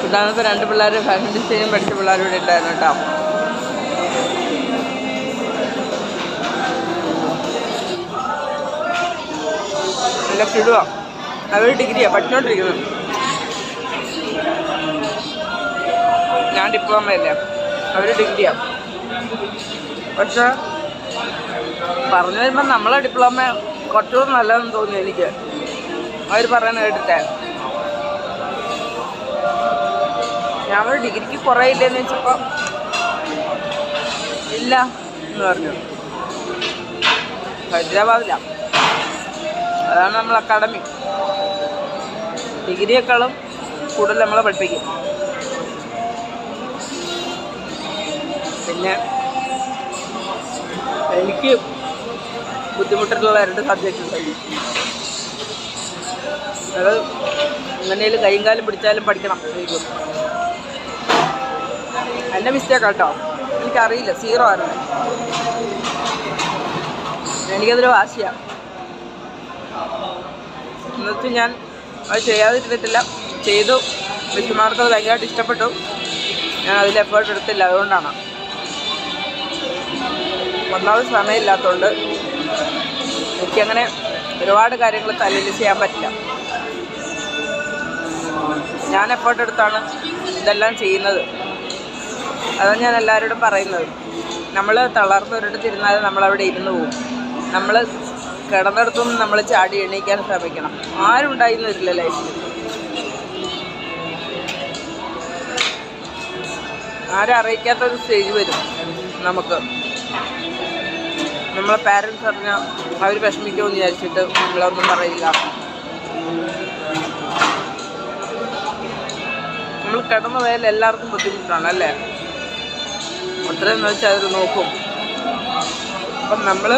ഇതാണിപ്പോൾ 2 പിള്ളേർ ഫാഷൻ ഡിസൈനും പഠിച്ച പിള്ളേർ ഇവിടെ ഉണ്ടായിരുന്നു കേട്ടോ. നല്ല കിടുക. അവർ ഡിഗ്രിയാണ് പഠിച്ചുകൊണ്ടിരിക്കുന്നത്. ഞാൻ ഡിപ്ലോമയല്ലേ, അവർ ഡിഗ്രിയാണ്. പക്ഷെ പറഞ്ഞു വരുമ്പോൾ നമ്മളെ ഡിപ്ലോമ കുറച്ചുകൂടെ നല്ലതെന്ന് തോന്നി എനിക്ക്. അവർ പറയുന്നത് കേട്ടിട്ടേ ഞാൻ ഒരു ഡിഗ്രിക്ക് കുറേ ഇല്ലെന്ന് വെച്ചപ്പോൾ ഇല്ല എന്ന് പറഞ്ഞു. ഹൈദരാബാദിലാണ്, അതാണ് നമ്മൾ അക്കാഡമി. ഡിഗ്രിയേക്കാളും കൂടുതൽ നമ്മളെ പഠിപ്പിക്കും. പിന്നെ എനിക്ക് ബുദ്ധിമുട്ടുള്ള 2 സബ്ജക്റ്റ് ഉണ്ട്. അത് എങ്ങനെയും കൈയും കാലും പിടിച്ചാലും പഠിക്കണം. എൻ്റെ മിസ്റ്റേക്ക് കേട്ടോ, എനിക്കറിയില്ല, 0 ആയിരുന്നു. എനിക്കതൊരു വാശിയാണ്. എന്നുവെച്ചാൽ ഞാൻ അത് ചെയ്യാതിരുന്നിട്ടില്ല, ചെയ്തു. മിസ്സുമാർക്ക് അത് ഭയങ്കരമായിട്ട് ഇഷ്ടപ്പെട്ടു. ഞാൻ അതിൽ എഫേർട്ട് എടുത്തില്ല, അതുകൊണ്ടാണ്. ഒന്നാമത് സമയമില്ലാത്തതുകൊണ്ട് എനിക്കങ്ങനെ ഒരുപാട് കാര്യങ്ങൾ തലയിൽ ചെയ്യാൻ പറ്റില്ല. ഞാൻ എഫേർട്ട് എടുത്താണ് ഇതെല്ലാം ചെയ്യുന്നത്. അതാണ് ഞാൻ എല്ലാവരോടും പറയുന്നത്. നമ്മൾ തളർന്നൊരിടത്തിരുന്നാൽ നമ്മളവിടെ ഇരുന്ന് പോകും. നമ്മൾ കിടന്നിടത്തുനിന്ന് നമ്മൾ ചാടി എണീക്കാൻ ശ്രമിക്കണം. ആരും ഉണ്ടായിരുന്നു വരില്ല ലൈഫിൽ. ആരും അറിയിക്കാത്തൊരു സ്റ്റേജ് വരും നമുക്ക്. നമ്മളെ പാരൻസ് അറിഞ്ഞാൽ അവർ വിഷമിക്കുമെന്ന് വിചാരിച്ചിട്ട് നമ്മളൊന്നും പറയില്ല. നമ്മൾ കിടന്നു പോയാൽ എല്ലാവർക്കും ബുദ്ധിമുട്ടാണ് അല്ലേ? അത്രയെന്ന് വെച്ചാൽ അവർ നോക്കും. അപ്പം നമ്മൾ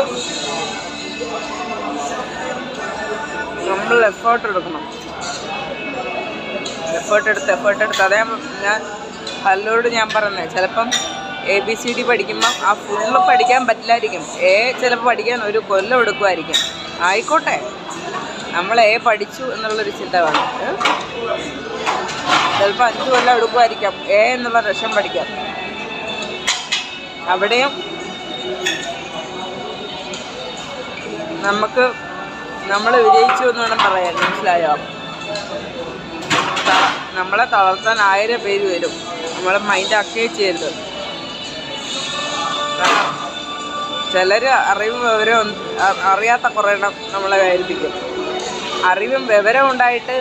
എഫേർട്ട് എടുക്കണം. എഫേർട്ട് എടുത്ത് അതേ ഞാൻ പലരോട് ഞാൻ പറഞ്ഞത്. ചിലപ്പം ABCD പഠിക്കുമ്പം ആ ഫുള്ള് പഠിക്കാൻ പറ്റില്ലായിരിക്കും. ചിലപ്പോൾ പഠിക്കാൻ ഒരു കൊല്ലം എടുക്കുമായിരിക്കും. ആയിക്കോട്ടെ, നമ്മൾ പഠിച്ചു എന്നുള്ളൊരു ചിന്ത വേണം. ചിലപ്പോൾ 5 കൊല്ലം എടുക്കുമായിരിക്കാം എന്നുള്ള രസം പഠിക്കാം. അവിടെയും നമ്മൾ വിജയിച്ചു എന്ന് വേണം പറയാൻ. മനസ്സിലായോ? നമ്മളെ തളർത്താൻ 1000 പേര് വരും. നമ്മളെ മൈൻഡ് അക്കേറ്റ് ചെയ്യരുത്. കാരണം ചിലർ അറിവും വിവരവും അറിയാത്ത കുറേ എണ്ണം നമ്മളെ വേദനിപ്പിക്കും. അറിവും വിവരവും ഉണ്ടായിട്ട്